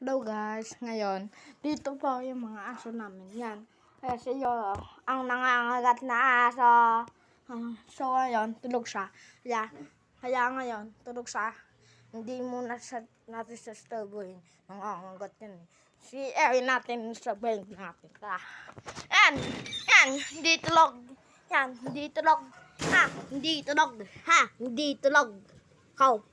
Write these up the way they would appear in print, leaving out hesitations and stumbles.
Hello guys, ngayon, dito po yung mga aso namin. Yan. Kasi yun, ang nangangagat na aso. So ngayon, tulog siya. Kaya ngayon, tulog siya. Hindi muna natin sasabuhin. Nangangagat yun. Si Erin natin sabihin natin. Yan! Yan! Hindi tulog. Yan! Hindi tulog. Ha! Hindi tulog. Ha! Hindi tulog. Kau!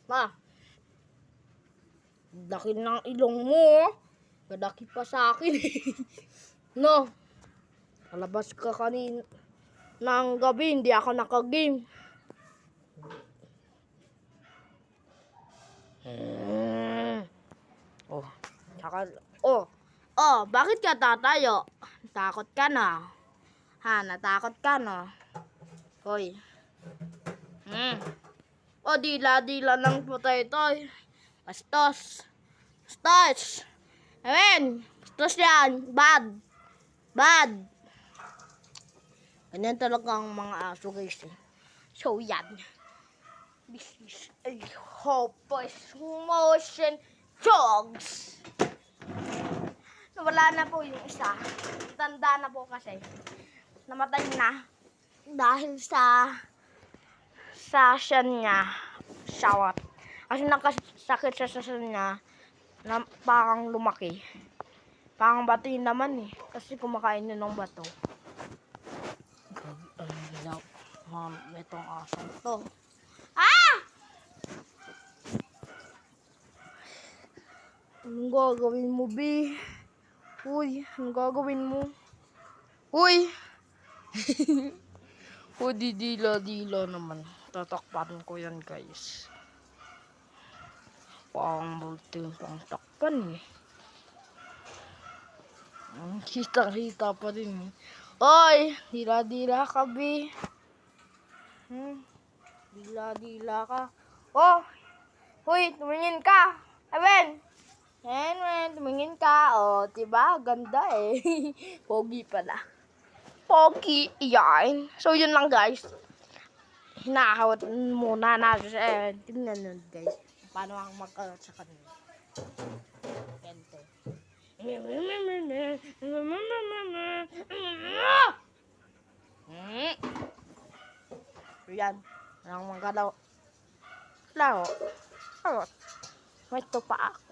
Ma, laki ng ilong mo. Kadaki pa sa akin. No, palabas ka kanina ng gabi, hindi ako nakagame. Oh, bakit ka tatayo? Takot ka na. Ha, natakot ka na. Hoy. Dila-dila ng potato. Bastos. Bastos. Amen. Bastos yan. Bad. Bad. Ganyan talaga ang mga aso guys. So yan. This is a hopeless motion dogs. Wala na po yung isa. Tanda na po kasi. Namatay na. Dahil sa tiyan niya, shawat. Kasi nakasakit sa tiyan niya, na parang lumaki. Parang bato yun naman eh. Kasi kumakain yun ng bato. Itong asang to. Anong gagawin mo, B? Uy, anong gagawin mo? Uy! Dila-dila naman. Tatakpan ko yan, guys. Parang multi pang takpan eh. Kita-kita pa rin eh. Oy! Dila-dila ka, B. Dila-dila ka. Oh! Uy, tumingin ka! Aben! Ayan, tumingin ka. Oh, diba? Ganda eh. Pogi pala. Pogi, yan. So, yun lang guys. Hinahawat muna natin siya. Tingnan nyo guys. Paano ang mag-alot sa kanila. Ganito. Yan. Ang mag-alot. Laro. Alot. May ito pa ako.